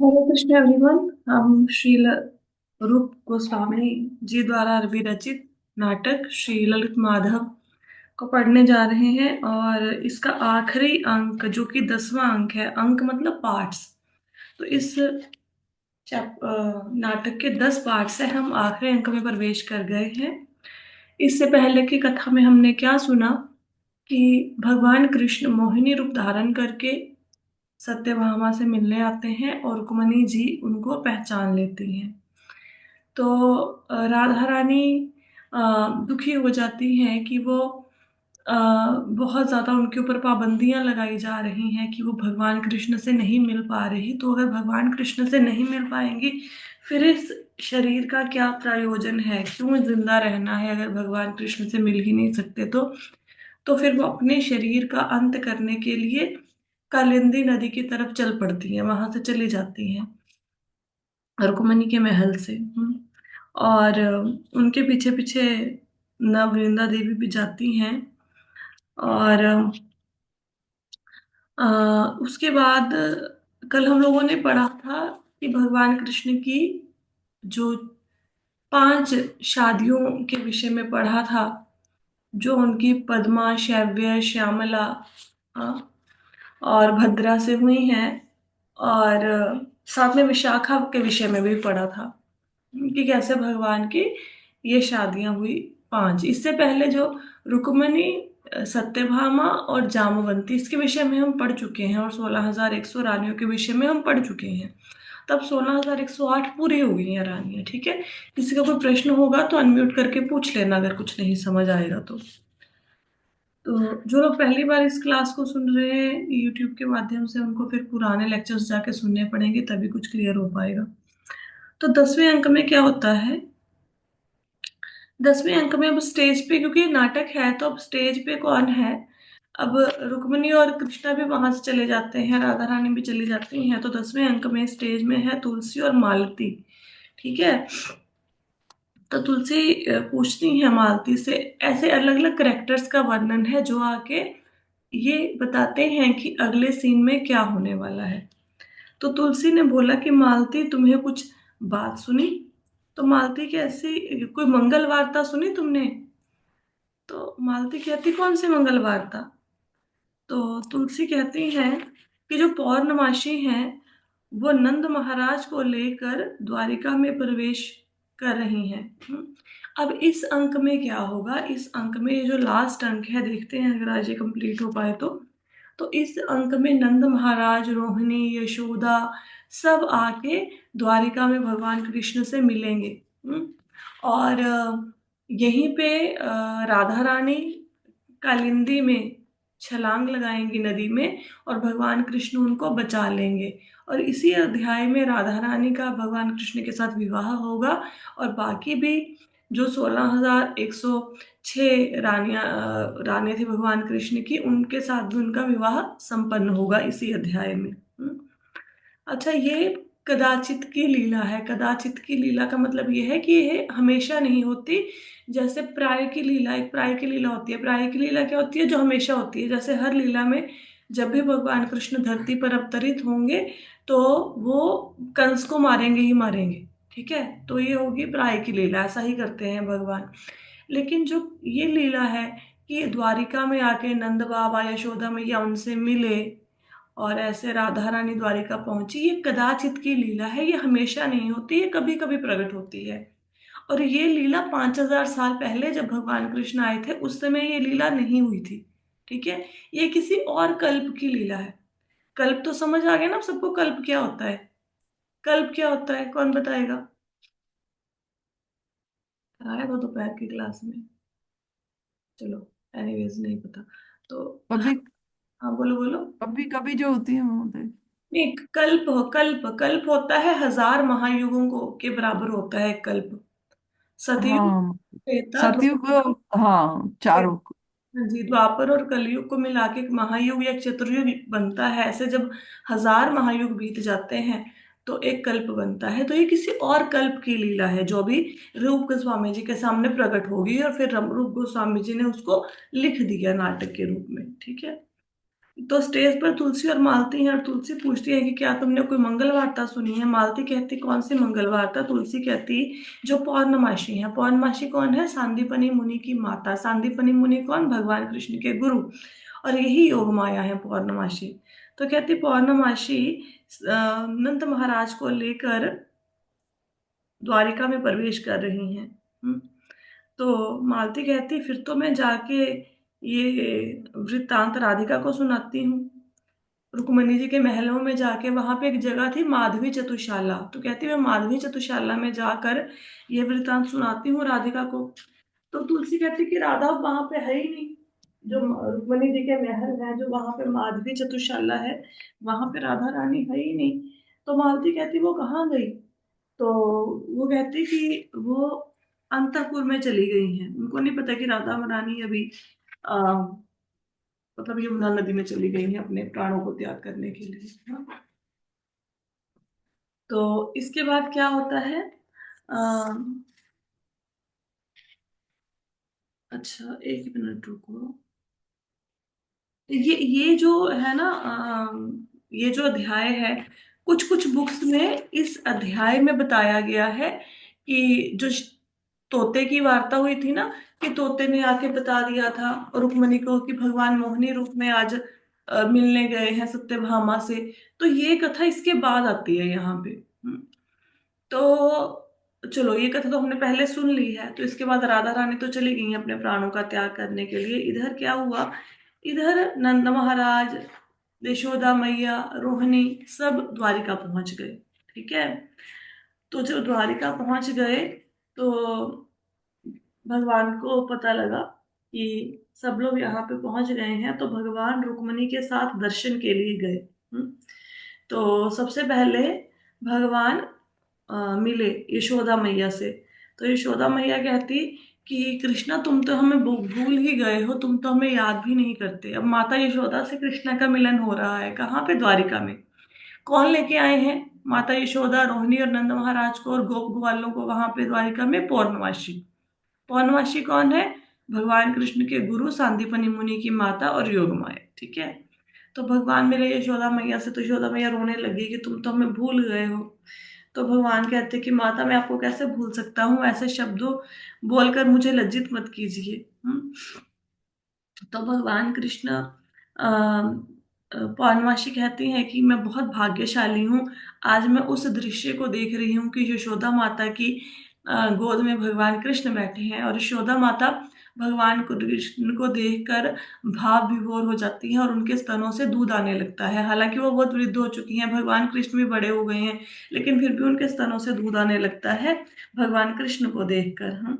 हरे Krishna everyone. हम श्री रूप गोस्वामी जी द्वारा विरचित नाटक श्री ललित माधव को पढ़ने जा रहे हैं और इसका आखिरी अंक जो कि 10वां अंक है। अंक मतलब पार्ट्स। तो इस नाटक के 10 पार्ट से हम आखिरी अंक में प्रवेश कर गए हैं। इससे पहले की कथा में हमने क्या सुना कि भगवान कृष्ण मोहिनी रूप धारण करके सत्यभामा से मिलने आते हैं और रुक्मणी जी उनको पहचान लेती हैं। तो राधा रानी दुखी हो जाती हैं कि वो अ, बहुत ज़्यादा उनके ऊपर पाबंदियां लगाई जा रही हैं कि वो भगवान कृष्ण से नहीं मिल पा रही। तो अगर भगवान कृष्ण से नहीं मिल पाएंगी फिर इस शरीर का क्या प्रयोजन है, क्यों जिंदा रहना है अगर भगवान कृष्ण से मिल ही नहीं सकते। तो फिर वो अपने शरीर का अंत करने के लिए कालिंदी नदी की तरफ चल पड़ती हैं, वहां से चली जाती हैं रुक्मणी के महल से। और उनके पीछे पीछे नवविंदा देवी भी जाती हैं। और उसके बाद कल हम लोगों ने पढ़ा था कि भगवान कृष्ण की जो 5 शादियों के विषय में पढ़ा था, जो उनकी पद्मा, शैव्य, श्यामला और भद्रा से हुई हैं। और साथ में विशाखा के विषय में भी पढ़ा था कि कैसे भगवान की ये शादियां हुई 5। इससे पहले जो रुक्मणी, सत्यभामा और जामवंती, इसके विषय में हम पढ़ चुके हैं और 16,100 रानियों के विषय में हम पढ़ चुके हैं। तब 16,108 पूरी हो गई हैं रानियां। ठीक है, किसी का कोई प्रश्न होगा तो अनम्यूट करके पूछ लेना अगर कुछ नहीं समझ आएगा तो जो लोग पहली बार इस क्लास को सुन रहे हैं यूट्यूब के माध्यम से, उनको फिर पुराने लेक्चर्स जाके सुनने पड़ेंगे तभी कुछ क्लियर हो पाएगा। तो 10वें अंक में क्या होता है? 10वें अंक में अब स्टेज पे, क्योंकि ये नाटक है तो अब स्टेज पे कौन है? अब रुक्मिणी और कृष्णा भी वहां से चले जाते हैं, राधा रानी भी चली जाती हैं। तो 10वें अंक में स्टेज में है तुलसी और मालती। ठीक है, तो तुलसी पूछती है मालती से, ऐसे अलग अलग करेक्टर्स का वर्णन है जो आके ये बताते हैं कि अगले सीन में क्या होने वाला है। तो तुलसी ने बोला कि मालती, तुम्हें कुछ बात सुनी? तो मालती कैसी, कोई मंगल वार्ता सुनी तुमने? तो मालती कहती, कौन सी मंगल वार्ता? तो तुलसी कहती हैं कि जो पौर्णमासी हैं वो नंद महाराज को लेकर द्वारिका में प्रवेश कर रही हैं। अब इस अंक में क्या होगा? इस अंक में ये जो लास्ट अंक है, देखते हैं अगर आज ये कंप्लीट हो पाए तो इस अंक में नंद महाराज, रोहिणी, यशोदा सब आके द्वारिका में भगवान कृष्ण से मिलेंगे। और यहीं पे राधा रानी कालिंदी में छलांग लगाएंगी नदी में और भगवान कृष्ण उनको बचा लेंगे। और इसी अध्याय में राधा रानी का भगवान कृष्ण के साथ विवाह होगा और बाकी भी जो 16,106 रानियां थी भगवान कृष्ण की, उनके साथ भी उनका विवाह संपन्न होगा इसी अध्याय में। अच्छा, ये कदाचित की लीला है। कदाचित की लीला का मतलब ये है कि ये हमेशा नहीं होती। जैसे प्राय की लीला, एक प्राय की लीला होती है। प्राय की लीला क्या होती है? जो हमेशा होती है। जैसे हर लीला में जब भी भगवान कृष्ण धरती पर अवतरित होंगे तो वो कंस को मारेंगे ही मारेंगे। ठीक है, तो ये होगी प्राय की लीला, ऐसा ही करते हैं भगवान। लेकिन जो ये लीला है कि द्वारिका में आके नंद बाबा, यशोदा मैया उनसे मिले और ऐसे राधा रानी द्वारिका पहुंची, ये कदाचित की लीला है। ये हमेशा नहीं होती, ये कभी कभी प्रकट होती है। और ये लीला 5,000 साल पहले जब भगवान कृष्ण आए थे उस समय ये लीला नहीं हुई थी। ठीक है, ये किसी और कल्प की लीला है। कल्प तो समझ आ गया ना सबको? कल्प क्या होता है? कल्प क्या होता है, कौन बताएगा? आया था दोपहर की क्लास में। चलो, एनीवेज नहीं पता तो। कभी हाँ, बोलो बोलो। कभी कभी जो होती है वो होता है। नहीं, कल्प कल्प कल्प होता है 1,000 महायुगों को के बराबर होता है कल्प। सतयुग, हाँ, त्रेता, सतयुग द्वापर। को, हाँ, चारों को। हाँ जी, द्वापर और कलयुग को मिला के एक महायुग या चतुर्युग बनता है। ऐसे जब 1,000 महायुग बीत जाते हैं तो एक कल्प बनता है। तो ये किसी और कल्प की लीला है जो भी रूप गोस्वामी जी के सामने प्रकट होगी और फिर रूप गोस्वामी जी ने उसको लिख दिया नाटक के रूप में। ठीक है, तो स्टेज पर तुलसी और मालती हैं, और तुलसी पूछती है कि क्या तुमने कोई मंगल वार्ता सुनी है? मालती कहती कौन सी मंगल वार्ता? तुलसी कहती जो पौर्णमासी है। पौर्णमासी कौन है? सांदीपनी मुनि की माता। सांदीपनी मुनि कौन? भगवान कृष्ण के गुरु। और यही योग माया है पौर्णमासी। तो कहती पौर्णमासी नंद महाराज को लेकर द्वारिका में प्रवेश कर रही हैं। तो मालती कहती फिर तो मैं जाके ये वृत्तांत राधिका को सुनाती हूँ। रुक्मणी जी के महलों में जाके, वहां पे एक जगह थी माधवी चतुशाला, तो कहती मैं माधवी चतुशाला में जाकर ये वृत्तांत सुनाती हूँ राधिका को। तो तुलसी कहती कि राधा वहां पे है ही नहीं। जो रुक्मणी जी के महल है, जो वहां पे माधवी चतुशाला है, वहां पे राधा रानी है ही नहीं। तो मालती कहती वो कहाँ गई? तो वो कहती कि वो अंतपुर में चली गई हैं। उनको नहीं पता कि राधा रानी अभी मतलब यमुना नदी में चली गई हैं अपने प्राणों को त्याग करने के लिए। तो इसके बाद क्या होता है? अम, अच्छा, एक मिनट रुको। ये जो है ना, ये जो अध्याय है, कुछ कुछ बुक्स में इस अध्याय में बताया गया है कि जो तोते की वार्ता हुई थी ना, कि तोते ने आके बता दिया था रुक्मणी को कि भगवान मोहिनी रूप में आज मिलने गए हैं सत्यभामा से। तो ये कथा इसके बाद आती है यहाँ पे। तो चलो, ये कथा तो हमने पहले सुन ली है। तो इसके बाद राधा रानी तो चली गई अपने प्राणों का त्याग करने के लिए। इधर क्या हुआ? इधर नंद महाराज, यशोदा मैया, रोहिणी सब द्वारिका पहुंच गए। ठीक है। तो जब द्वारिका पहुंच गए, तो भगवान को पता लगा कि सब लोग यहाँ पे पहुंच गए हैं, तो भगवान रुक्मणी के साथ दर्शन के लिए गए। तो सबसे पहले भगवान मिले यशोदा मैया से। तो यशोदा मैया कहती कि कृष्णा तुम तो हमें भूल ही गए हो, तुम तो हमें याद भी नहीं करते। अब माता यशोदा से कृष्णा का मिलन हो रहा है कहाँ पे? द्वारिका में। कौन लेके आए हैं? माता यशोदा, रोहिणी और नंद महाराज को और गोप ग्वालों को वहां पे द्वारिका में पौर्णमासी। पौर्णमासी कौन है? भगवान कृष्ण के गुरु सांदीपनी मुनि की माता और योगमाया। ठीक है। तो भगवान मिले यशोदा मैया से, तो यशोदा मैया रोने लगी कि तुम तो हमें भूल गए हो। तो भगवान कहते कि माता मैं आपको कैसे भूल सकता हूँ? ऐसे शब्दों बोलकर मुझे लज्जित मत कीजिए। तो भगवान कृष्ण पौर्णमासी कहती हैं कि मैं बहुत भाग्यशाली हूँ। आज मैं उस दृश्य को देख रही हूँ कि यशोदा माता की गोद में भगवान कृष्ण बैठे हैं, और यशोदा माता भगवान कृष्ण को देखकर भाव विभोर हो जाती हैं और उनके स्तनों से दूध आने लगता है। हालांकि वो बहुत वृद्ध हो चुकी हैं, भगवान कृष्ण भी बड़े हो गए हैं, लेकिन फिर भी उनके स्तनों से दूध आने लगता है भगवान कृष्ण को देखकर।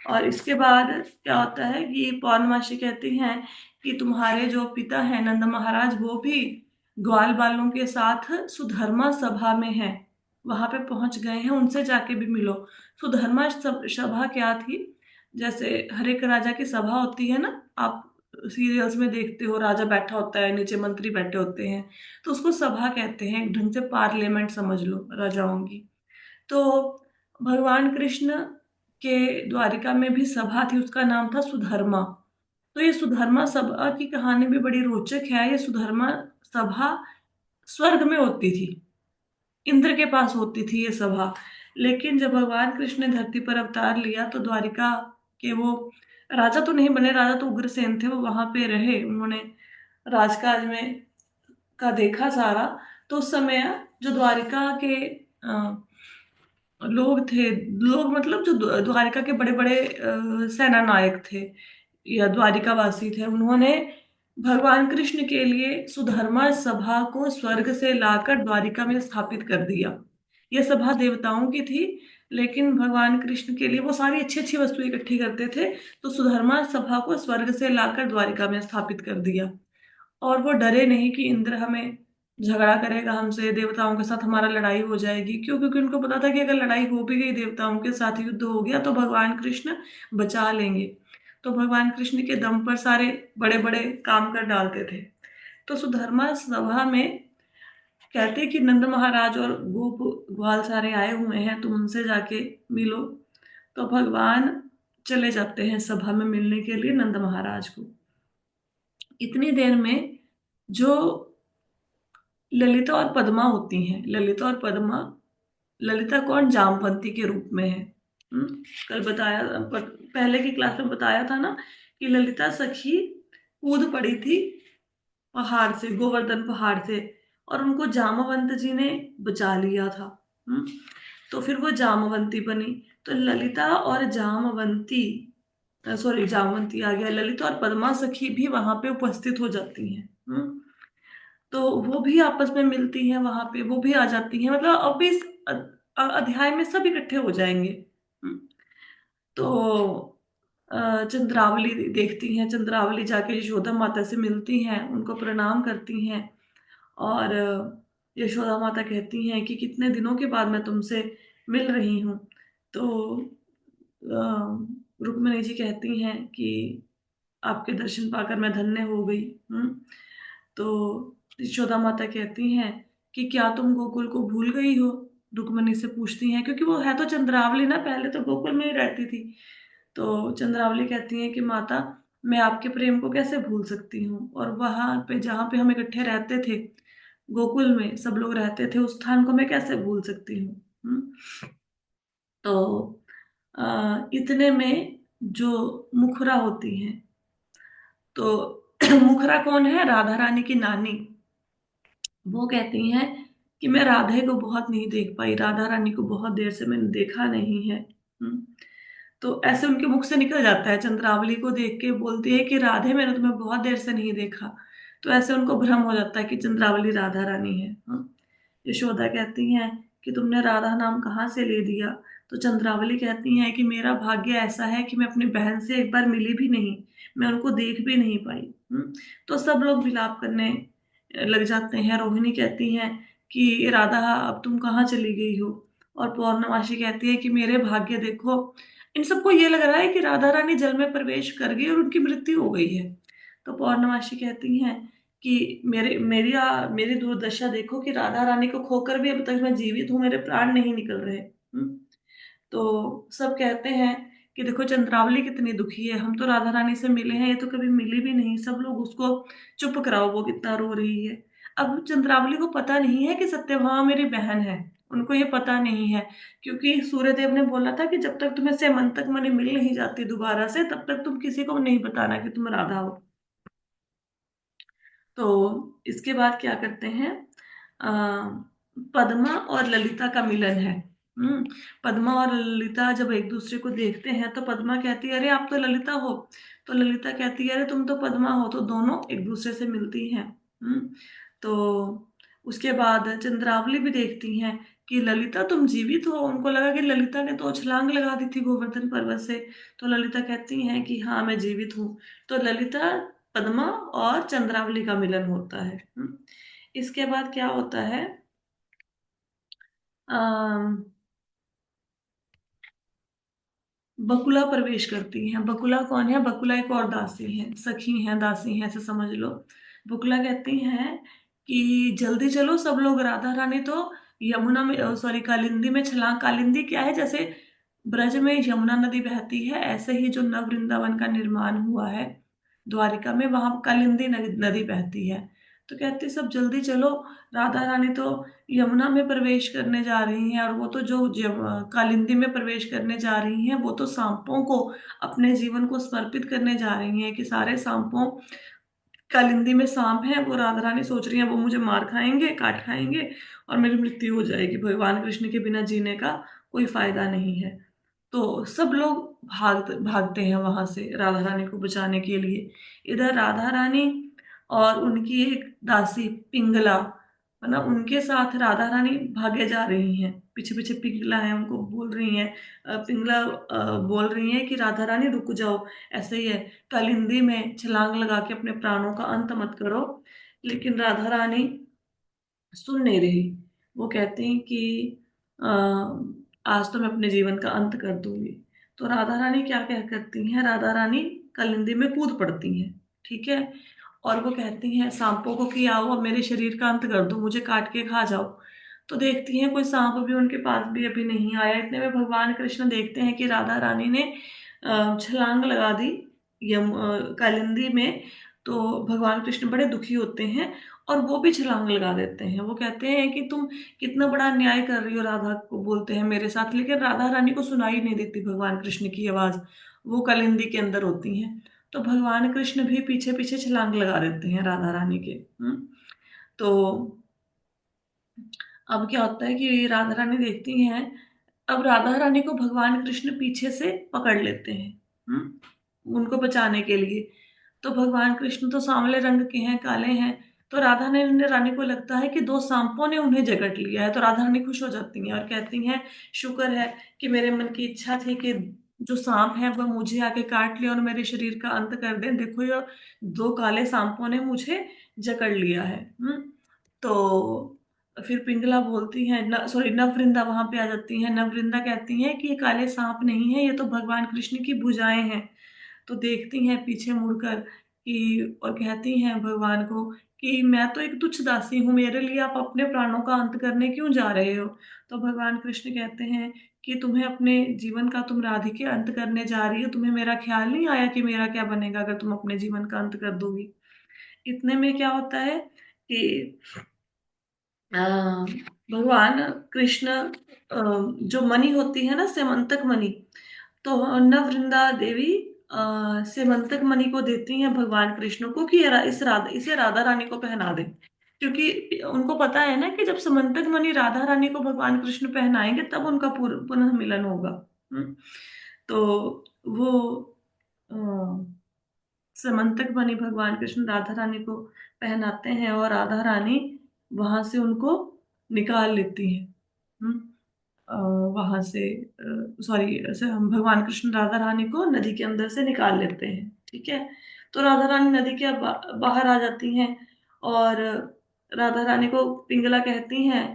और इसके बाद क्या होता है कि पौर्णमासी कहती हैं कि तुम्हारे जो पिता हैं नंद महाराज, वो भी ग्वाल बालों के साथ सुधर्मा सभा में हैं, वहां पे पहुंच गए हैं, उनसे जाके भी मिलो। सुधर्मा सभा क्या थी? जैसे हर एक राजा की सभा होती है ना, आप सीरियल्स में देखते हो, राजा बैठा होता है, नीचे मंत्री बैठे होते हैं, तो उसको सभा कहते हैं। एक ढंग से पार्लियामेंट समझ लो राजाओं की। तो भगवान कृष्ण के द्वारिका में भी सभा थी, उसका नाम था सुधर्मा। तो ये सुधर्मा सभा की कहानी भी बड़ी रोचक है। ये सुधर्मा सभा स्वर्ग में होती थी, इंद्र के पास होती थी ये सभा। लेकिन जब भगवान कृष्ण ने धरती पर अवतार लिया, तो द्वारिका के वो राजा तो नहीं बने, राजा तो उग्रसेन थे, वो वहां पे रहे, उन्होंने राजकाज में का देखा सारा। तो उस समय जो द्वारिका के लोग थे, लोग मतलब जो द्वारिका के बड़े बड़े सेना नायक थे या द्वारिका वासी थे, उन्होंने भगवान कृष्ण के लिए सुधर्मा सभा को स्वर्ग से लाकर द्वारिका में स्थापित कर दिया। यह सभा देवताओं की थी, लेकिन भगवान कृष्ण के लिए वो सारी अच्छी अच्छी वस्तुएं इकट्ठी करते थे। तो सुधर्मा सभा को स्वर्ग से लाकर द्वारिका में स्थापित कर दिया। और वो डरे नहीं कि इंद्र हमें झगड़ा करेगा हमसे, देवताओं के साथ हमारा लड़ाई हो जाएगी। क्यों? क्योंकि उनको पता था कि अगर लड़ाई हो भी गई, देवताओं के साथ युद्ध हो गया, तो भगवान कृष्ण बचा लेंगे। तो भगवान कृष्ण के दम पर सारे बड़े बड़े काम कर डालते थे। तो सुधर्मा सभा में कहते कि नंद महाराज और गोप ग्वाल सारे आए हुए हैं, तुम उनसे जाके मिलो। तो भगवान चले जाते हैं सभा में मिलने के लिए नंद महाराज को। इतनी देर में जो ललिता और पद्मा होती हैं, ललिता और पद्मा, ललिता कौन, जामवंती के रूप में है। कल बताया, पहले की क्लास में बताया था ना कि ललिता सखी कूद पड़ी थी पहाड़ से, गोवर्धन पहाड़ से, और उनको जामवंत जी ने बचा लिया था। हम्म तो फिर वो जामवंती बनी। तो ललिता और जामवंती, सॉरी जामवंती आ गया, ललिता और पद्मा सखी भी वहां पे उपस्थित हो जाती हैं। तो वो भी आपस में मिलती हैं वहां पे, वो भी आ जाती हैं, मतलब अब इस अध्याय में सब इकट्ठे हो जाएंगे। हम्म, तो चंद्रावली देखती हैं, चंद्रावली जाके यशोदा माता से मिलती हैं, उनको प्रणाम करती हैं, और यशोदा माता कहती हैं कि कितने दिनों के बाद मैं तुमसे मिल रही हूँ। तो रुक्मिणी जी कहती हैं कि आपके दर्शन पाकर मैं धन्य हो गई। तो यशोदा माता कहती हैं कि क्या तुम गोकुल को भूल गई हो। रुक्मिणी से पूछती हैं, क्योंकि वो है तो चंद्रावली ना, पहले तो गोकुल में ही रहती थी। तो चंद्रावली कहती हैं कि माता, मैं आपके प्रेम को कैसे भूल सकती हूँ, और वहां पे जहाँ पे हम इकट्ठे रहते थे, गोकुल में सब लोग रहते थे, उस स्थान को मैं कैसे भूल सकती हूँ। तो इतने में जो मुखरा होती हैं, तो मुखरा कौन है, राधा रानी की नानी, वो कहती हैं कि मैं राधे को बहुत नहीं देख पाई, राधा रानी को बहुत देर से मैंने देखा नहीं है। हम्म, तो ऐसे उनके मुख से निकल जाता है, चंद्रावली को देख के बोलती है कि राधे, मैंने तुम्हें बहुत देर से नहीं देखा। तो ऐसे उनको भ्रम हो जाता है कि चंद्रावली राधा रानी है। यशोदा कहती हैं कि तुमने राधा नाम कहाँ से ले दिया। तो चंद्रावली कहती हैं कि मेरा भाग्य ऐसा है कि मैं अपनी बहन से एक बार मिली भी नहीं, मैं उनको देख भी नहीं पाई। तो सब लोग विलाप करने लग जाते हैं। रोहिणी कहती हैं कि राधा, अब तुम कहाँ चली गई हो। और पौर्णमासी कहती है कि मेरे भाग्य देखो। इन सबको ये लग रहा है कि राधा रानी जल में प्रवेश कर गई और उनकी मृत्यु हो गई है। तो पौर्णमासी कहती हैं कि मेरी दुर्दशा देखो, कि राधा रानी को खोकर भी अब तक मैं जीवित हूँ, मेरे प्राण नहीं निकल रहे। तो सब कहते हैं कि देखो चंद्रावली कितनी दुखी है, हम तो राधा रानी से मिले हैं, ये तो कभी मिली भी नहीं, सब लोग उसको चुप कराओ, वो कितना रो रही है। अब चंद्रावली को पता नहीं है कि सत्यभामा मेरी बहन है, उनको ये पता नहीं है, क्योंकि सूर्यदेव ने बोला था कि जब तक तुम्हें सेमंतक मणि मिल नहीं जाती दोबारा से, तब तक तुम किसी को नहीं बताना कि तुम राधा हो। तो इसके बाद क्या करते हैं, अ, पद्मा और ललिता का मिलन है। हम्म पद्मा और ललिता जब एक दूसरे को देखते हैं, तो पद्मा कहती है, अरे आप तो ललिता हो। तो ललिता कहती है, अरे तुम तो पद्मा हो। तो दोनों एक दूसरे से मिलती हैं। तो उसके बाद चंद्रावली भी देखती हैं कि ललिता तुम जीवित हो। उनको लगा कि ललिता ने तो छलांग लगा दी थी गोवर्धन पर्वत से। तो ललिता कहती हैं कि हाँ, मैं जीवित हूँ। तो ललिता, पद्मा और चंद्रावली का मिलन होता है। इसके बाद क्या होता है, अम, बकुला प्रवेश करती हैं। बकुला कौन है, बकुला एक और दासी है, सखी हैं, दासी हैं, ऐसे समझ लो। बकुला कहती हैं कि जल्दी चलो सब लोग, राधा रानी तो यमुना में, सॉरी, कालिंदी में छलांग, कालिंदी क्या है, जैसे ब्रज में यमुना नदी बहती है, ऐसे ही जो नव वृंदावन का निर्माण हुआ है द्वारिका में, वहां कालिंदी नदी बहती है। तो कहती सब जल्दी चलो, राधा रानी तो यमुना में प्रवेश करने जा रही हैं, और वो तो जो कालिंदी में प्रवेश करने जा रही हैं, वो तो सांपों को, अपने जीवन को समर्पित करने जा रही हैं, कि सारे सांपों, कालिंदी में सांप हैं, वो राधा रानी सोच रही हैं वो मुझे मार खाएंगे, काट खाएंगे, और मेरी मृत्यु हो जाएगी, भगवान कृष्ण के बिना जीने का कोई फायदा नहीं है। तो सब लोग भागते हैं वहां से राधा रानी को बचाने के लिए। इधर राधा रानी और उनकी एक दासी पिंगला, मतलब उनके साथ राधा रानी भागे जा रही हैं, पीछे पीछे पिंगला है, उनको बोल रही हैं, पिंगला बोल रही हैं कि राधा रानी रुक जाओ, ऐसे ही है, कालिंदी में छलांग लगा के अपने प्राणों का अंत मत करो। लेकिन राधा रानी सुन नहीं रही। वो कहती हैं कि "अ, आज तो मैं अपने जीवन का अंत कर दूंगी। तो राधा रानी क्या क्या करती हैं, राधा रानी कलिंदी में कूद पड़ती हैं। ठीक है। और वो कहती हैं सांपों को कि आओ, अब मेरे शरीर का अंत कर दो, मुझे काट के खा जाओ। तो देखती हैं कोई सांप भी उनके पास भी अभी नहीं आया। इतने में भगवान कृष्ण देखते हैं कि राधा रानी ने छलांग लगा दी कालिंदी में। तो भगवान कृष्ण बड़े दुखी होते हैं और वो भी छलांग लगा देते हैं। वो कहते हैं कि तुम कितना बड़ा अन्याय कर रही हो, राधा को बोलते हैं मेरे साथ, लेकिन राधा रानी को सुनाई नहीं देती भगवान कृष्ण की आवाज, वो कलिंदी के अंदर होती हैं। तो भगवान कृष्ण भी पीछे पीछे छलांग लगा देते हैं राधा रानी के। तो अब क्या होता है कि राधा रानी देखती हैं, अब राधा रानी को भगवान कृष्ण पीछे से पकड़ लेते हैं, उनको बचाने के लिए। तो भगवान कृष्ण तो सांवले रंग के हैं, काले हैं। तो राधा ने रानी को लगता है कि दो सांपों ने उन्हें जकड़ लिया है। तो राधा रानी खुश हो जाती हैं और कहती हैं, शुक्र है कि मेरे मन की इच्छा थी कि जो सांप है वह मुझे आके काट ले और मेरे शरीर का अंत कर दे। देखो ये दो काले सांपों ने मुझे जकड़ लिया है। तो फिर पिंगला बोलती है, सॉरी, नववृंदा वहां पे आ जाती है। नववृंदा कहती हैं कि ये काले सांप नहीं है, ये तो भगवान कृष्ण की भुजाएं हैं। तो देखती हैं पीछे मुड़कर कि, और कहती हैं भगवान को कि मैं तो एक तुच्छ दासी हूँ, मेरे लिए आप अपने प्राणों का अंत करने क्यों जा रहे हो। तो भगवान कृष्ण कहते हैं कि तुम्हें अपने जीवन का, तुम राधिके अंत करने जा रही हो, तुम्हें मेरा ख्याल नहीं आया कि मेरा क्या बनेगा अगर तुम अपने जीवन का अंत कर दोगी। इतने में क्या होता है कि अ, भगवान कृष्ण, जो मणि होती है ना, सेमंतक मणि, तो नववृंदा देवी सेमंतक मणि को देती हैं भगवान कृष्ण को कि इसे राधा रानी को पहना दे। क्योंकि उनको पता है ना कि जब समंतक मणि राधा रानी को भगवान कृष्ण पहनाएंगे तब उनका पुनः मिलन होगा। हम्म। तो वो अ, समंतक मणि भगवान कृष्ण राधा रानी को पहनाते हैं और राधा रानी वहां से उनको निकाल लेती है। हम्म। वहां से, सॉरी, हम भगवान कृष्ण राधा रानी को नदी के अंदर से निकाल लेते हैं। ठीक है। तो राधा रानी नदी के बाहर आ जाती हैं और राधा रानी को पिंगला कहती हैं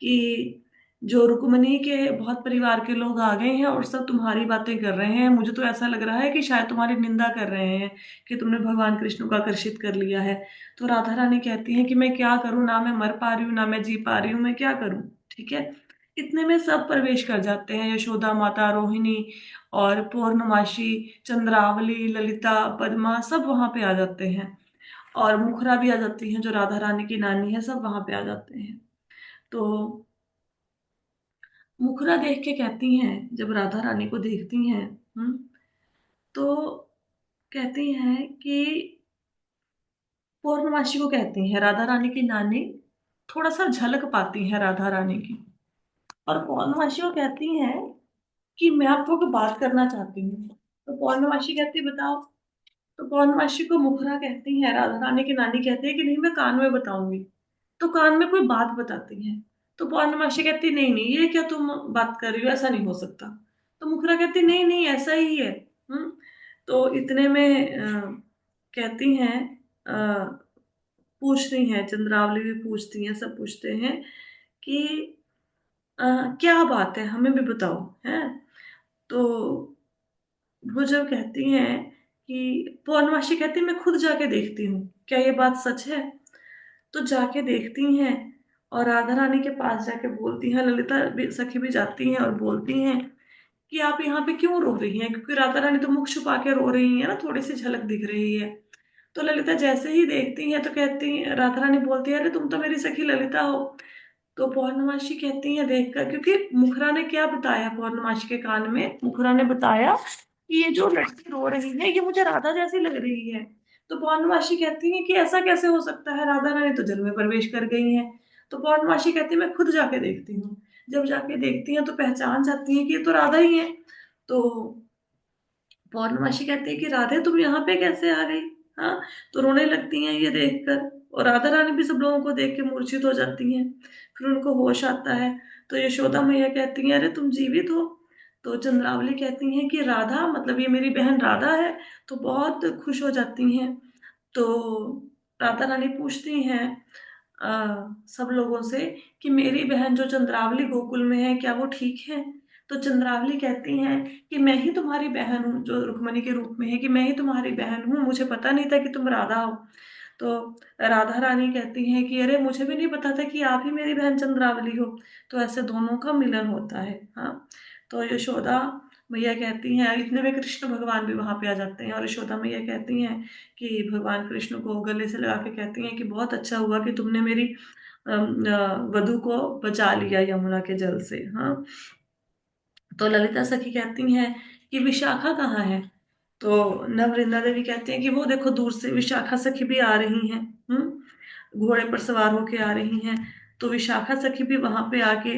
कि जो रुक्मणी के बहुत परिवार के लोग आ गए हैं और सब तुम्हारी बातें कर रहे हैं, मुझे तो ऐसा लग रहा है कि शायद तुम्हारी निंदा कर रहे हैं कि तुमने भगवान कृष्ण को आकर्षित कर लिया है। तो राधा रानी कहती है कि मैं क्या करूं, ना मैं मर पा रही हूँ ना मैं जी पा रही हूँ, मैं क्या करूं। ठीक है। इतने में सब प्रवेश कर जाते हैं, यशोदा माता, रोहिणी और पूर्णमासी, चंद्रावली, ललिता, पद्मा, सब वहां पे आ जाते हैं। और मुखरा भी आ जाती है, जो राधा रानी की नानी है, सब वहां पे आ जाते हैं। तो मुखरा देख के कहती हैं, जब राधा रानी को देखती हैं, तो कहती हैं कि, पौर्णमासी को कहती हैं, राधा रानी की नानी थोड़ा सा झलक पाती है राधा रानी की, और पौर्णमासी को कहती हैं कि मैं आपको कोई बात करना चाहती हूँ। तो पौर्णमासी कहती है, बताओ। तो पौर्णमासी को मुखरा कहती है, राधा रानी की नानी कहती है कि नहीं, मैं कान में बताऊंगी। तो कान में कोई बात बताती है। तो पौर्णमासी कहती, नहीं नहीं, ये क्या तुम बात कर रही हो, ऐसा नहीं हो सकता। तो मुखरा कहती, नहीं नहीं, ऐसा ही है। हम्म। तो इतने में कहती हैं, पूछती हैं, चंद्रावली भी पूछती हैं, सब पूछते हैं कि क्या बात है, हमें भी बताओ। है। तो वो जब कहती हैं कि, पौर्णमासी कहती है, मैं खुद जाके देखती हूँ क्या ये बात सच है। तो जाके देखती हैं और राधा रानी के पास जाके बोलती हैं, ललिता भी, सखी भी जाती हैं और बोलती हैं कि आप यहाँ पे क्यों रो रही हैं, क्योंकि राधा रानी तो मुख छुपा के रो रही है ना, थोड़ी सी झलक दिख रही है। तो ललिता जैसे ही देखती हैं तो कहती, राधा रानी बोलती है, अरे तुम तो मेरी सखी ललिता हो। तो पौर्णमासी कहती है देखकर, क्योंकि मुखरा ने क्या बताया, पौर्णमासी के कान में मुखरा ने बताया कि ये जो लड़की रो रही है ये मुझे राधा जैसी लग रही है। तो पौर्णमासी कहती है कि ऐसा कैसे हो सकता है, राधा रानी तो जल में प्रवेश कर गई है। तो पौर्णमासी कहती है, मैं खुद जाके देखती हूँ। जब जाके देखती हैं तो पहचान जाती है कि ये तो राधा ही है। तो पौर्णमासी कहती है कि राधे तुम यहाँ पे कैसे आ गई। हाँ। तो रोने लगती हैं ये देखकर, और राधा रानी भी सब लोगों को देख के मूर्छित हो जाती हैं। फिर उनको होश आता है। तो यशोदा मैया कहती हैं, अरे तुम जीवित हो। तो चंद्रावली कहती हैं कि राधा, मतलब ये मेरी बहन राधा है। तो बहुत खुश हो जाती हैं। तो राधा रानी पूछती हैं सब लोगों से कि मेरी बहन जो चंद्रावली गोकुल में है, क्या वो ठीक है। तो चंद्रावली कहती हैं कि मैं ही तुम्हारी बहन हूँ, जो रुक्मणी के रूप में है, कि मैं ही तुम्हारी बहन हूँ, मुझे पता नहीं था कि तुम राधा हो। तो राधा रानी कहती हैं कि अरे मुझे भी नहीं पता था कि आप ही मेरी बहन चंद्रावली हो। तो ऐसे दोनों का मिलन होता है। हाँ। तो यशोदा मैया कहती हैं, इतने में कृष्ण भगवान भी वहां पे आ जाते हैं, और यशोदा मैया कहती हैं कि भगवान कृष्ण को गले से लगा के कहती हैं कि बहुत अच्छा हुआ कि तुमने मेरी वधु को बचा लिया यमुना के जल से। हाँ, तो ललिता सखी कहती हैं कि विशाखा कहाँ है? तो नवरिंदा देवी कहती हैं कि वो देखो दूर से विशाखा सखी भी आ रही हैं। घोड़े पर सवार होके आ रही हैं। तो विशाखा सखी भी वहां पे आके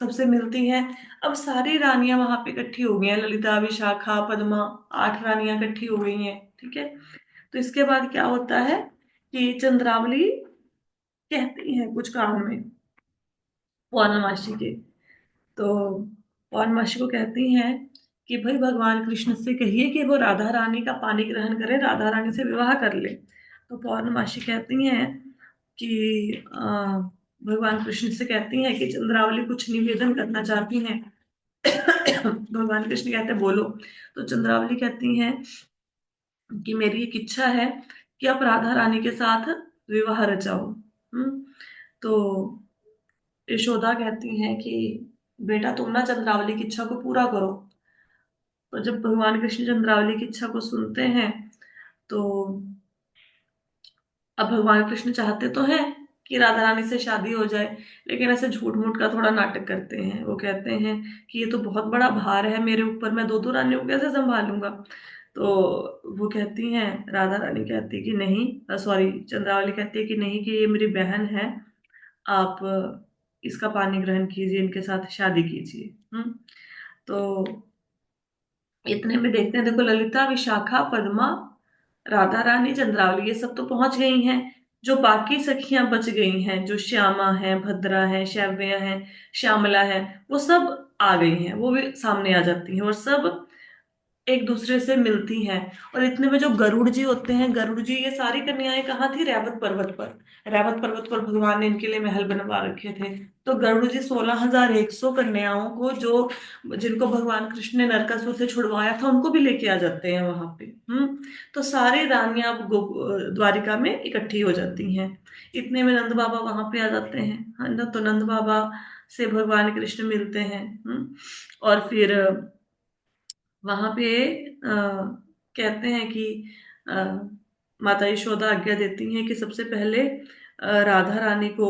सबसे मिलती हैं। अब सारी रानियां वहां पे इकट्ठी हो गई हैं, ललिता, विशाखा, पद्मा, 8 रानियां इकट्ठी हो गई हैं। ठीक है। तो इसके बाद क्या होता है कि चंद्रावली कहती है कुछ काम में पौर्णमासी के। तो पौर्णमासी को कहती हैं कि भाई भगवान कृष्ण से कहिए कि वो राधा रानी का पानी ग्रहण करे, राधा रानी से विवाह कर ले। तो पौर्णमासी कहती हैं कि भगवान कृष्ण से कहती हैं कि चंद्रावली कुछ निवेदन करना चाहती हैं। भगवान कृष्ण कहते हैं बोलो। तो चंद्रावली कहती हैं कि मेरी एक इच्छा है कि आप राधा रानी के साथ विवाह रचाओ। तो यशोदा कहती हैं कि बेटा तुम ना चंद्रावली की इच्छा को पूरा करो। तो जब भगवान कृष्ण चंद्रावली की इच्छा को सुनते हैं, तो अब भगवान कृष्ण चाहते तो हैं कि राधा रानी से शादी हो जाए, लेकिन ऐसे झूठ मूठ का थोड़ा नाटक करते हैं। वो कहते हैं कि ये तो बहुत बड़ा भार है मेरे ऊपर, मैं दो दो रानियों को कैसे संभालूंगा। तो वो कहती हैं, राधा रानी कहती है कि नहीं, सॉरी, चंद्रावली कहती है कि नहीं, कि ये मेरी बहन है, आप इसका पानी ग्रहण कीजिए, इनके साथ शादी कीजिए। तो इतने में देखते हैं, देखो ललिता, विशाखा, पद्मा, राधा रानी, चंद्रावली ये सब तो पहुंच गई हैं। जो बाकी सखियां बच गई हैं, जो श्यामा है, भद्रा है, शैव्या है, श्यामला है, वो सब आ गई हैं, वो भी सामने आ जाती हैं, और सब एक दूसरे से मिलती हैं। और इतने में जो गरुड़ जी होते हैं, गरुड़ जी, ये सारी कन्याएं कहाँ थी? रैवत पर्वत पर। रैवत पर्वत पर भगवान ने इनके लिए महल बनवा रखे थे। तो गरुड़ जी 16,100 कन्याओं को, जो जिनको भगवान कृष्ण ने नरकासुर से छुड़वाया था, उनको भी लेके आ जाते हैं वहां पे। तो सारी रानियां अब द्वारिका में इकट्ठी हो जाती हैं। इतने में नंद बाबा वहां पे आ जाते हैं। हाँ ना, तो नंद बाबा से भगवान कृष्ण मिलते हैं। और फिर वहां पे कहते हैं कि अ, माता यशोदा आज्ञा देती हैं कि सबसे पहले राधा रानी को,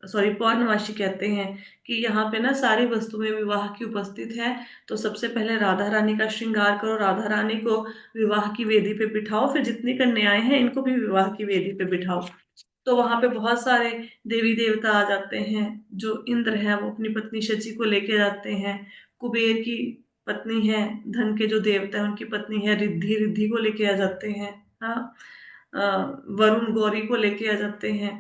सॉरी, पौर्णमासी कहते हैं कि यहाँ पे ना सारी वस्तुएं विवाह की उपस्थित है, तो सबसे पहले राधा रानी का श्रृंगार करो, राधा रानी को विवाह की वेदी पे बिठाओ, फिर जितनी कन्याएं हैं इनको भी विवाह की वेदी पे बिठाओ। तो वहां पे बहुत सारे देवी देवता आ जाते हैं। जो इंद्र है वो अपनी पत्नी शची को लेके जाते हैं। कुबेर की पत्नी है, धन के जो देवता है उनकी पत्नी है रिद्धि, रिद्धि को लेके आ जाते हैं। हाँ, वरुण गौरी को लेके आ जाते हैं।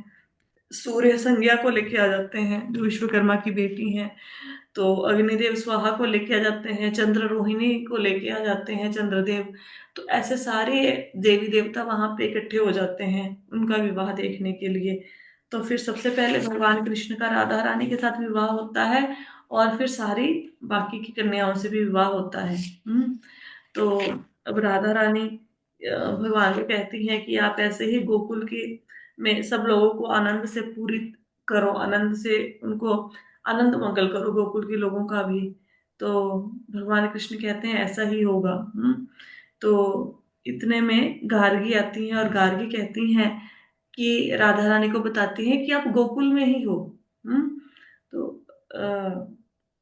सूर्य संज्ञा को लेके आ जाते हैं, जो विश्वकर्मा की बेटी हैं। तो अग्निदेव स्वाहा को लेके आ जाते हैं, चंद्र रोहिणी को लेके आ जाते हैं, चंद्रदेव। तो ऐसे सारे देवी देवता वहां पे इकट्ठे हो जाते हैं उनका विवाह देखने के लिए। तो फिर सबसे पहले भगवान कृष्ण का राधा रानी के साथ विवाह होता है, और फिर सारी बाकी की कन्याओं से भी विवाह होता है। तो अब राधा रानी भगवान को कहती हैं कि आप ऐसे ही गोकुल के में सब लोगों को आनंद से पूरी करो, आनंद से उनको आनंद मंगल करो, गोकुल के लोगों का भी। तो भगवान कृष्ण कहते हैं ऐसा ही होगा। तो इतने में गार्गी आती हैं, और गार्गी कहती हैं कि राधा रानी को बताती हैं कि आप गोकुल में ही हो। तो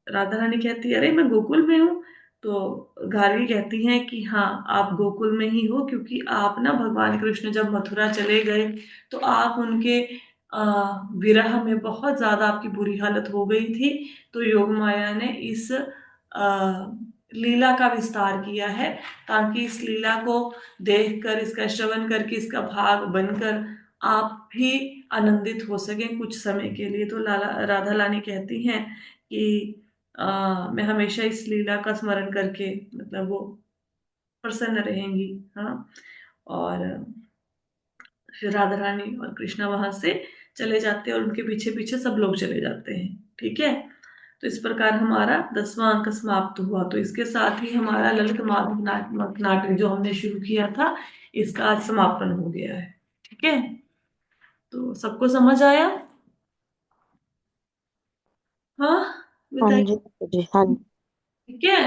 राधा रानी कहती है अरे मैं गोकुल में हूँ। तो गार्गी कहती हैं कि हाँ, आप गोकुल में ही हो, क्योंकि आप ना भगवान कृष्ण जब मथुरा चले गए, तो आप उनके विरह में बहुत ज्यादा आपकी बुरी हालत हो गई थी। तो योग माया ने इस लीला का विस्तार किया है, ताकि इस लीला को देखकर, इसका श्रवण करके, इसका भाग बनकर आप भी आनंदित हो सकें कुछ समय के लिए। तो लाला राधा रानी कहती हैं कि मैं हमेशा इस लीला का स्मरण करके, मतलब वो प्रसन्न रहेंगी। हाँ, और फिर राधा रानी और कृष्णा वहां से चले जाते हैं, और उनके पीछे पीछे सब लोग चले जाते हैं। ठीक है। तो इस प्रकार हमारा 10वां अंक समाप्त हुआ। तो इसके साथ ही हमारा ललित माधव नाटक जो हमने शुरू किया था, इसका आज समापन हो गया है। ठीक है। तो सबको समझ आया? हाँ, हाँ बताइए। जी, जी हाँ। ठीक है।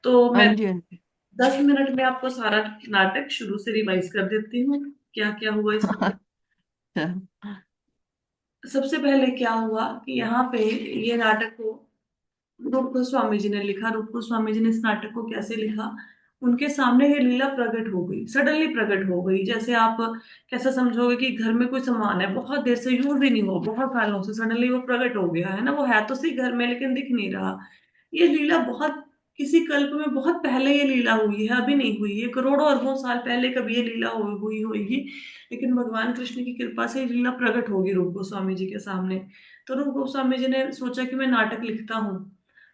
तो हाँ मैं जी, हाँ जी। 10 मिनट में आपको सारा नाटक शुरू से रिवाइज कर देती हूँ, क्या क्या हुआ इसमें। अच्छा। सबसे पहले क्या हुआ कि यहाँ पे ये नाटक को रूप गोस्वामी जी ने लिखा। रूप गोस्वामी जी ने इस नाटक को कैसे लिखा, उनके सामने ये लीला प्रकट हो गई, सडनली प्रकट हो गई। जैसे आप कैसा समझोगे कि घर में कोई सामान है, बहुत देर से यूज ही नहीं हुआ, बहुत सालों से, सडनली वो प्रकट हो गया है ना, वो है तो सही घर में लेकिन दिख नहीं रहा। ये लीला बहुत किसी कल्प में बहुत पहले ये लीला हुई है, अभी नहीं हुई है, करोड़ों अरबों साल पहले कभी ये लीला हुई होगी। लेकिन भगवान कृष्ण की कृपा से ये लीला प्रकट होगी रूप गोस्वामी जी के सामने। तो रूप गोस्वामी जी ने सोचा कि मैं नाटक लिखता हूँ।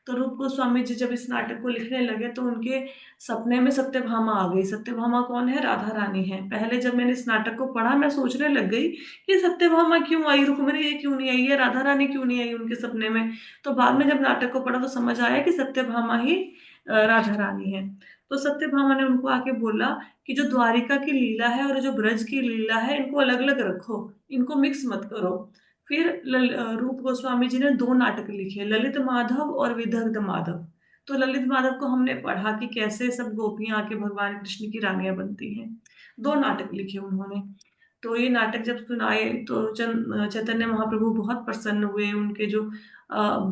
तो रूप गोस्वामी जी जब इस नाटक को लिखने लगे तो उनके सपने में सत्यभामा आ गई। सत्यभामा कौन है? राधा रानी है। पहले जब मैंने इस नाटक को पढ़ा मैं सोचने लग गई कि सत्यभामा क्यों आई, रुक्मिणी ये क्यों नहीं आई, ये राधा रानी क्यों नहीं आई उनके सपने में। तो बाद में जब नाटक को पढ़ा तो समझ आया कि सत्यभामा ही राधा रानी है। तो सत्यभामा ने उनको आके बोला कि जो द्वारिका की लीला है और जो ब्रज की लीला है इनको अलग अलग रखो, इनको मिक्स मत करो। फिर रूप गोस्वामी जी ने दो नाटक लिखे, ललित माधव और विदग्ध माधव। तो ललित माधव को हमने पढ़ा कि कैसे सब गोपियां आके भगवान कृष्ण की रानियां बनती हैं। दो नाटक लिखे उन्होंने। तो ये नाटक जब सुनाए तो चैतन्य महाप्रभु बहुत प्रसन्न हुए। उनके जो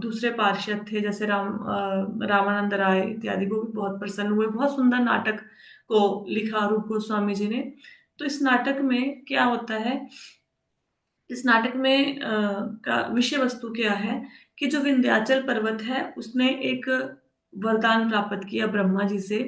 दूसरे पार्षद थे जैसे रामानंद राय इत्यादि, वो भी बहुत प्रसन्न हुए। बहुत सुंदर नाटक को लिखा रूप गोस्वामी जी ने। तो इस नाटक में क्या होता है, इस नाटक में का विषय वस्तु क्या है कि जो विंध्याचल पर्वत है उसने एक वरदान प्राप्त किया ब्रह्मा जी से।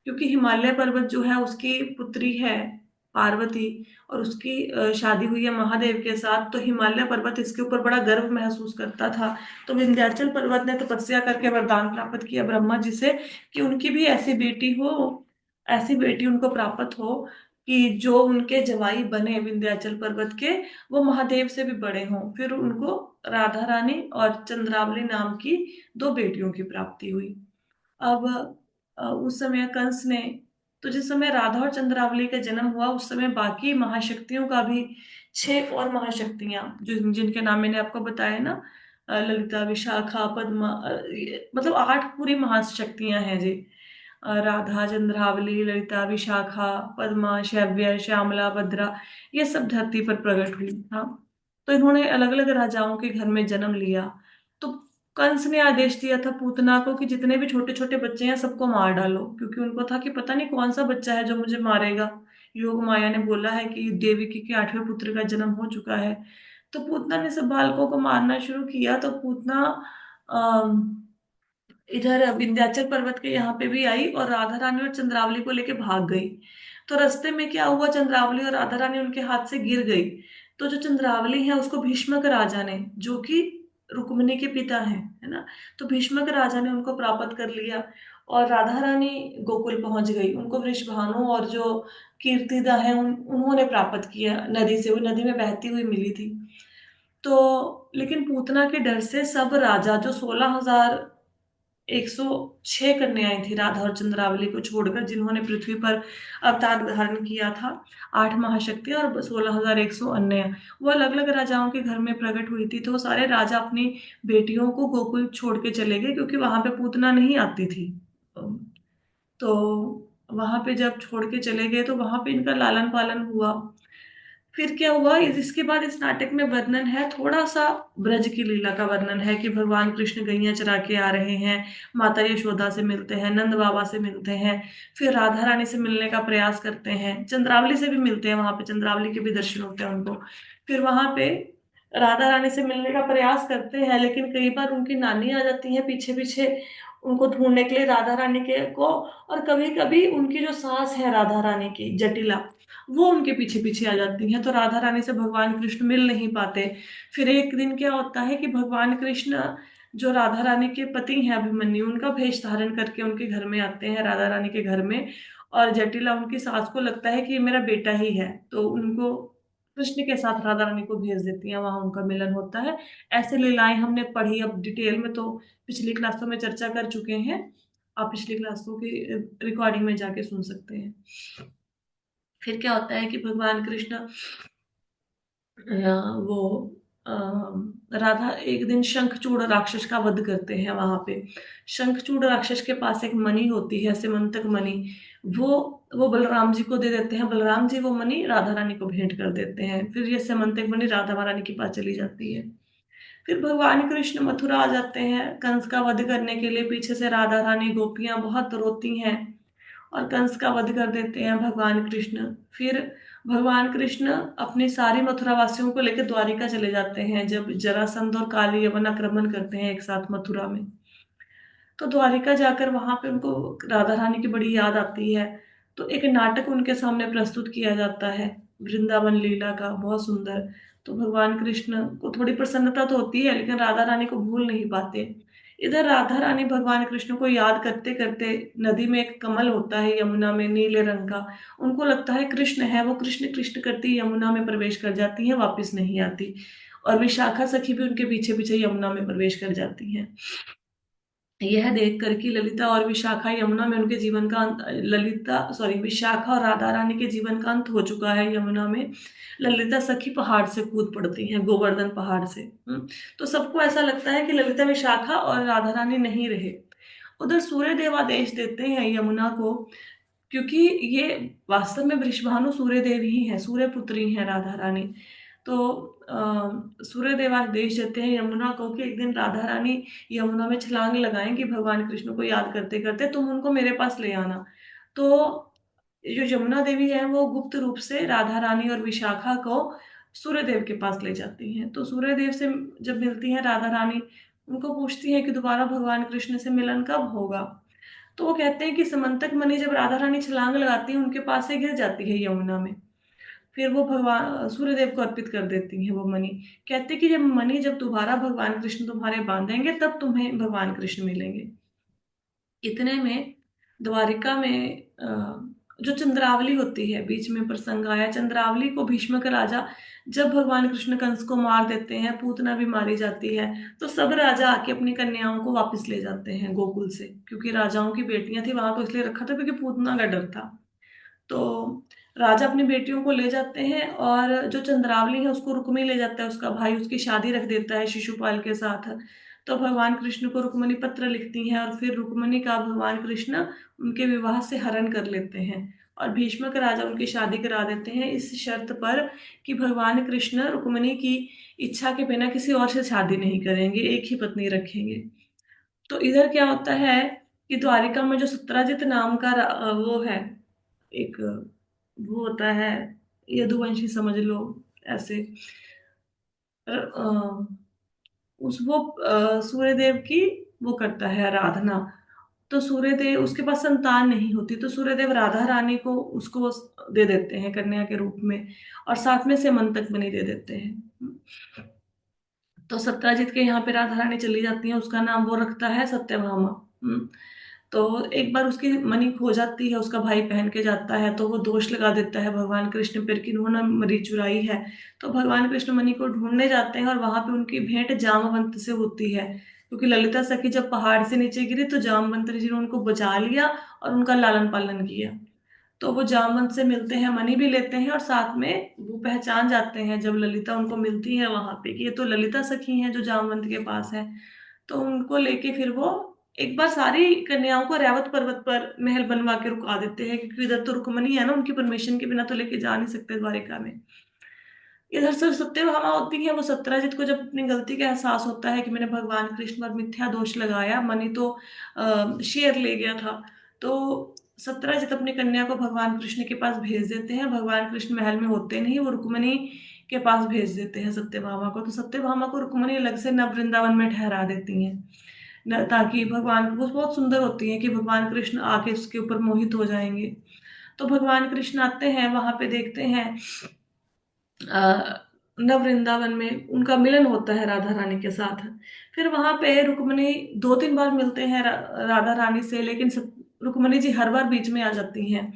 क्योंकि हिमालय पर्वत जो है उसकी पुत्री है पार्वती, और उसकी शादी हुई है महादेव के साथ। तो हिमालय पर्वत इसके ऊपर बड़ा गर्व महसूस करता था। तो विंध्याचल पर्वत ने तपस्या करके वरदान प्राप्त किया ब्रह्मा जी से कि उनकी भी ऐसी बेटी हो, ऐसी बेटी उनको प्राप्त हो कि जो उनके जवाई बने विंध्याचल पर्वत के, वो महादेव से भी बड़े हों। फिर उनको राधा रानी और चंद्रावली नाम की दो बेटियों की प्राप्ति हुई। अब उस समय कंस ने, तो जिस समय राधा और चंद्रावली का जन्म हुआ उस समय बाकी महाशक्तियों का भी, छह और महाशक्तियां जो जिनके नाम मैंने आपको बताया ना, ललिता विशाखा पद्मा, मतलब 8 पूरी महाशक्तियां हैं जी। राधा चंद्रावली ललिता विशाखा पद्मा शैव्य श्यामला भद्रा, ये सब धरती पर प्रकट हुई। हाँ, तो इन्होंने अलग अलग राजाओं के घर में जन्म लिया। तो कंस ने आदेश दिया था पूतना को कि जितने भी छोटे छोटे बच्चे हैं सबको मार डालो, क्योंकि उनको था कि पता नहीं कौन सा बच्चा है जो मुझे मारेगा। योग माया ने बोला है कि देवकी के 8वें पुत्र का जन्म हो चुका है। तो पूतना ने सब बालकों को मारना शुरू किया। तो पूतना इधर विंध्याचल पर्वत के यहाँ पे भी आई और राधा रानी और चंद्रावली को लेके भाग गई। तो रास्ते में क्या हुआ, चंद्रावली और राधा रानी उनके हाथ से गिर गई। तो जो चंद्रावली है उसको भीष्मक राजा ने, जो कि रुक्मिणी के पिता हैं, है ना, तो भीष्मक राजा ने उनको प्राप्त कर लिया। और राधा रानी गोकुल पहुंच गई, उनको वृषभानु और जो कीर्तिदा है उन्होंने प्राप्त किया नदी से, वो नदी में बहती हुई मिली थी। तो लेकिन पूतना के डर से सब राजा जो 16,106 कन्याएं थी राधा और चंद्रावली को छोड़कर, जिन्होंने पृथ्वी पर अवतार धारण किया था, 8 महाशक्तियां और 16,100 अन्य, वो अलग अलग राजाओं के घर में प्रकट हुई थी। तो वो सारे राजा अपनी बेटियों को गोकुल छोड़ के चले गए, क्योंकि वहां पे पूतना नहीं आती थी। तो वहां पे जब छोड़ के चले गए तो वहां पे इनका लालन पालन हुआ। फिर क्या हुआ, इसके बाद इस नाटक में वर्णन है थोड़ा सा ब्रज की लीला का वर्णन है कि भगवान कृष्ण गैया चरा के आ रहे हैं, माता यशोदा से मिलते हैं, नंद बाबा से मिलते हैं, फिर राधा रानी से मिलने का प्रयास करते हैं, चंद्रावली से भी मिलते हैं, वहां पे चंद्रावली के भी दर्शन होते हैं उनको। फिर वहां पे राधा रानी से मिलने का प्रयास करते हैं, लेकिन कई बार उनकी नानी आ जाती है पीछे पीछे उनको ढूंढने के लिए राधा रानी के को। और कभी कभी उनकी जो सास है राधा रानी की जटिला, वो उनके पीछे पीछे आ जाती हैं, तो राधा रानी से भगवान कृष्ण मिल नहीं पाते। फिर एक दिन क्या होता है कि भगवान कृष्ण जो राधा रानी के पति हैं अभिमन्यु, उनका भेष धारण करके उनके घर में आते हैं, राधा रानी के घर में। और जटिला उनकी सास को लगता है कि ये मेरा बेटा ही है, तो उनको कृष्ण के साथ राधा रानी को भेज देती हैं, वहां उनका मिलन होता है। ऐसे लीलाएं हमने पढ़ी, अब डिटेल में तो पिछली क्लासों में चर्चा कर चुके हैं, आप पिछली क्लासों की रिकॉर्डिंग में जाके सुन सकते हैं। फिर क्या होता है कि भगवान कृष्ण वो राधा एक दिन शंखचूड़ राक्षस का वध करते हैं वहां पे। शंखचूड़ राक्षस के पास एक मणि होती है, सिमंतक मणि। वो वो बलराम जी को दे देते हैं। बलराम जी वो मणि राधा रानी को भेंट कर देते हैं। फिर ये सिमंतक मणि राधा महारानी के पास चली जाती है। फिर भगवान कृष्ण मथुरा आ जाते हैं कंस का वध करने के लिए। पीछे से राधा रानी गोपियां बहुत रोती हैं और कंस का वध कर देते हैं भगवान कृष्ण। फिर भगवान कृष्ण अपनी सारी मथुरा वासियों को लेकर द्वारिका चले जाते हैं, जब जरासंध और काली यवन आक्रमण करते हैं एक साथ मथुरा में। तो द्वारिका जाकर वहां पे उनको राधा रानी की बड़ी याद आती है। तो एक नाटक उनके सामने प्रस्तुत किया जाता है वृंदावन लीला का, बहुत सुंदर। तो भगवान कृष्ण को थोड़ी प्रसन्नता तो होती है, लेकिन राधा रानी को भूल नहीं पाते। इधर राधा रानी भगवान कृष्ण को याद करते करते, नदी में एक कमल होता है यमुना में नीले रंग का, उनको लगता है कृष्ण है, वो कृष्ण कृष्ण करती यमुना में प्रवेश कर जाती है, वापस नहीं आती। और विशाखा सखी भी उनके पीछे पीछे यमुना में प्रवेश कर जाती हैं। यह देख कर कि ललिता और विशाखा यमुना में उनके जीवन का ललिता सॉरी विशाखा और राधा रानी के जीवन का अंत हो चुका है यमुना में, ललिता सखी पहाड़ से कूद पड़ती हैं, गोवर्धन पहाड़ से। तो सबको ऐसा लगता है कि ललिता विशाखा और राधा रानी नहीं रहे। उधर सूर्य देव आदेश देते हैं यमुना को, क्योंकि ये वास्तव में वृषभानु सूर्य देव ही हैं, सूर्य पुत्री हैं राधा रानी। तो सूर्य देव आदेश देते हैं यमुना को कि एक दिन राधा रानी यमुना में छलांग लगाएंगी भगवान कृष्ण को याद करते करते, तुम उनको मेरे पास ले आना। तो जो यमुना देवी है वो गुप्त रूप से राधा रानी और विशाखा को सूर्य देव के पास ले जाती हैं। तो सूर्य देव से जब मिलती हैं राधा रानी, उनको पूछती है कि दोबारा भगवान कृष्ण से मिलन कब होगा। तो वो कहते हैं कि समंतक मणि जब राधा रानी छलांग लगाती है उनके पास से गिर जाती है यमुना में। फिर वो भगवान सूर्यदेव को अर्पित कर देती हैं वो मणि। कहते कि जब मणि जब दोबारा भगवान कृष्ण तुम्हारे बांधेंगे तब तुम्हें भगवान कृष्ण मिलेंगे। इतने में द्वारिका में जो चंद्रावली होती है, बीच में प्रसंग आया चंद्रावली को, भीष्मक राजा जब भगवान कृष्ण कंस को मार देते हैं, पूतना भी मारी जाती है, तो सब राजा आके अपनी कन्याओं को वापस ले जाते हैं गोकुल से, क्योंकि राजाओं की बेटियां थी वहां को इसलिए रखा था क्योंकि पूतना का डर था। तो राजा अपनी बेटियों को ले जाते हैं और जो चंद्रावली है उसको रुक्मी ले जाता है, उसका भाई उसकी शादी रख देता है शिशुपाल के साथ। तो भगवान कृष्ण को रुक्मणी पत्र लिखती हैं और फिर रुक्मणी का भगवान कृष्ण उनके विवाह से हरण कर लेते हैं और भीष्मक राजा उनकी शादी करा देते हैं, इस शर्त पर कि भगवान कृष्ण रुक्मणी की इच्छा के बिना किसी और से शादी नहीं करेंगे, एक ही पत्नी रखेंगे। तो इधर क्या होता है कि द्वारिका में जो सत्राजित नाम का वो है, एक वो होता है, यदुवंशी समझ लो ऐसे। उस वो सूर्यदेव की वो करता है आराधना। तो सूर्यदेव उसके पास संतान नहीं होती, तो सूर्यदेव राधा रानी को उसको दे देते हैं कन्या के रूप में, और साथ में से मंतक बनी दे देते हैं। तो सत्यजीत के यहाँ पे राधा रानी चली जाती है, उसका नाम वो रखता है सत्यभामा। तो एक बार उसकी मणि खो जाती है, उसका भाई पहन के जाता है, तो वो दोष लगा देता है भगवान कृष्ण पर कि उन्होंने मणि चुराई है। तो भगवान कृष्ण मणि को ढूंढने जाते हैं और वहां पे उनकी भेंट जामवंत से होती है, क्योंकि ललिता सखी जब पहाड़ से नीचे गिरी तो जामवंत जी ने उनको बचा लिया और उनका लालन पालन किया। तो वो जामवंत से मिलते हैं, मणि भी लेते हैं और साथ में वो पहचान जाते हैं जब ललिता उनको मिलती है वहां पे कि ये तो ललिता सखी हैं जो जामवंत के पास है। तो उनको लेके फिर वो एक बार सारी कन्याओं को रैवत पर्वत पर महल बनवा के रुका देते हैं, क्योंकि इधर तो रुक्मणी है ना, उनकी परमिशन के बिना तो लेके जा नहीं सकते द्वारिका में। इधर से सत्यभामा होती है, वो सत्यजीत को जब अपनी गलती का एहसास होता है कि मैंने भगवान कृष्ण पर मिथ्या दोष लगाया, मणि तो शेर ले गया था, तो सत्यजीत अपनी कन्या को भगवान कृष्ण के पास भेज देते हैं। भगवान कृष्ण महल में होते नहीं, वो रुक्मणी के पास भेज देते हैं सत्यभामा को। तो सत्यभामा को रुक्मणी अलग से नव वृंदावन में ठहरा देती हैं ताकि भगवान, वो बहुत सुंदर होती है कि भगवान कृष्ण आके उसके ऊपर मोहित हो जाएंगे। तो भगवान कृष्ण आते हैं वहां पे, देखते हैं नव वृंदावन में उनका मिलन होता है राधा रानी के साथ। फिर वहां पे रुक्मणी दो तीन बार मिलते हैं राधा रानी से, लेकिन रुक्मणी जी हर बार बीच में आ जाती हैं।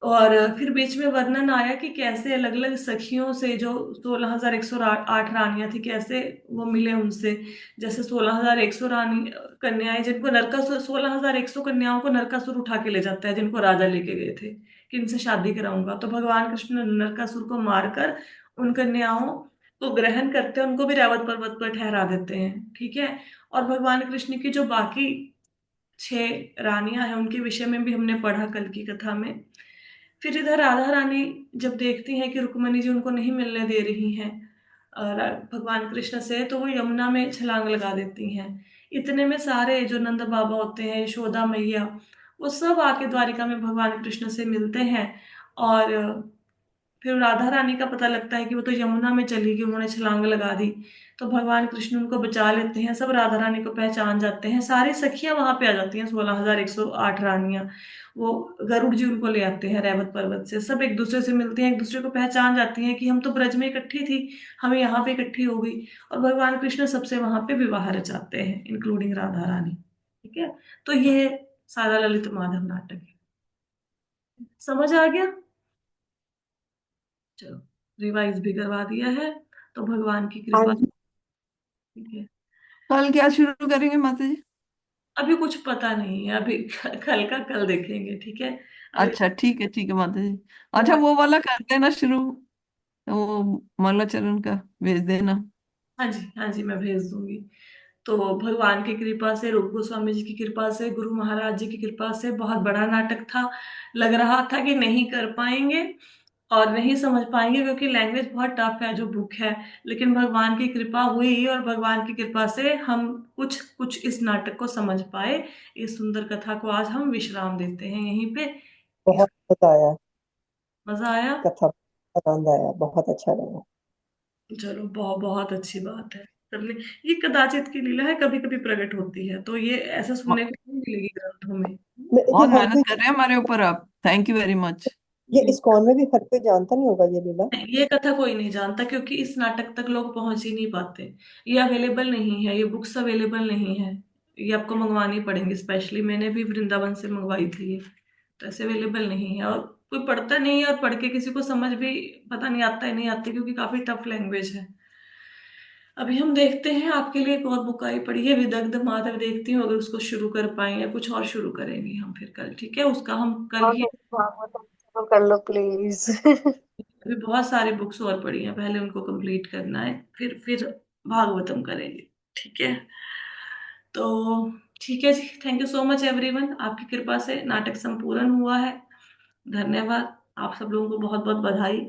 और फिर बीच में वर्णन आया कि कैसे अलग अलग सखियों से, जो 16,108 रानियां थी, कैसे वो मिले उनसे। जैसे 16,100 रानी कन्याएं जिनको नरकासुर, 16,100 कन्याओं को नरकासुर उठा के ले जाता है जिनको राजा लेके गए थे कि इनसे शादी कराऊंगा। तो भगवान कृष्ण ने नरकासुर को मारकर उन कन्याओं को ग्रहण करते हैं उनको भी रैवत पर्वत पर ठहरा देते हैं, ठीक है। और भगवान कृष्ण की जो बाकी 6 रानियां हैं उनके विषय में भी हमने पढ़ा कल की कथा में। फिर इधर राधा रानी जब देखती हैं कि रुक्मणी जी उनको नहीं मिलने दे रही हैं भगवान कृष्ण से, तो वो यमुना में छलांग लगा देती हैं। इतने में सारे जो नंद बाबा होते हैं, यशोदा मैया, वो सब आके द्वारिका में भगवान कृष्ण से मिलते हैं। और फिर राधा रानी का पता लगता है कि वो तो यमुना में चली गई, उन्होंने छलांग लगा दी। तो भगवान कृष्ण उनको बचा लेते हैं, सब राधा रानी को पहचान जाते हैं, सारी सखियां वहां पे आ जाती हैं, 16,108 रानियां। वो गरुड़ जी उनको ले आते हैं रैवत पर्वत से, सब एक दूसरे से मिलते हैं, एक दूसरे को पहचान जाती हैं कि हम तो ब्रज में इकट्ठी थी, हमें यहाँ पे इकट्ठी हो गई। और भगवान कृष्ण सबसे वहां पे विवाह रचाते हैं, इंक्लूडिंग राधा रानी। ठीक है। तो ये सारा ललित माधव नाटक है। समझ आ गया? चलो, रिवाइज भी करवा दिया है। तो भगवान की हाँ कृपा। जी। ठीक है। कल क्या शुरू करेंगे माता जी? अभी कुछ पता नहीं है, अभी कल का कल देखेंगे, ठीक है। अभी अच्छा ठीक है माता जी। अच्छा भगवान। वो वाला कर देना शुरू, वो मंगलाचरण का भेज देना। हाँ जी, हाँ जी, मैं भेज दूंगी। तो भगवान की कृपा से, रूप गोस्वामी जी की कृपा से, गुरु महाराज जी की कृपा से बहुत बड़ा नाटक था। लग रहा था कि नहीं कर पाएंगे और नहीं समझ पाएंगे, क्योंकि लैंग्वेज बहुत टफ है जो बुक है। लेकिन भगवान की कृपा हुई और भगवान की कृपा से हम कुछ कुछ इस नाटक को समझ पाए। इस सुंदर कथा को आज हम विश्राम देते हैं यहीं पे। इस बहुत मजा आया। मजा आया। कथा आनंद आया, बहुत अच्छा लगा। चलो, बहुत बहुत अच्छी बात है। करने, ये कदाचित की लीला है, कभी कभी प्रकट होती है, तो ये ऐसा सुनने को नहीं मिलेगी ग्रंथों में। ये बहुत हर मेहनत कोई, कर रहे हैं हमारे ऊपर आप, थैंक यू वेरी मच। ये इस्कॉन में भी हर कोई जानता नहीं होगा ये लीला। ये कथा कोई नहीं जानता, क्योंकि इस नाटक तक लोग पहुंच ही नहीं पाते। ये अवेलेबल नहीं है, ये बुक्स अवेलेबल नहीं है। ये आपको मंगवानी पड़ेंगी स्पेशली, मैंने भी वृंदावन से मंगवाई थी ये। तो ऐसे अवेलेबल नहीं है, और कोई पढ़ता नहीं है, और पढ़ के किसी को समझ भी पता नहीं आता है नहीं आती, क्योंकि काफी टफ लैंग्वेज है। अभी हम देखते हैं, आपके लिए एक और बुक आई पड़ी है, विदग्ध माधव, देखती हूँ अगर उसको शुरू कर पाए, या कुछ और शुरू करेंगे हम फिर कल, ठीक है। उसका हम कल हाँ ही। भागवतम शुरू कर लो प्लीज। अभी बहुत सारे बुक्स और पड़ी हैं, पहले उनको कंप्लीट करना है, फिर भागवतम करेंगे, ठीक है। तो ठीक है जी, thank you so much everyone, आपकी कृपा से नाटक संपूर्ण हुआ है। धन्यवाद। आप सब लोगों को बहुत बहुत बधाई।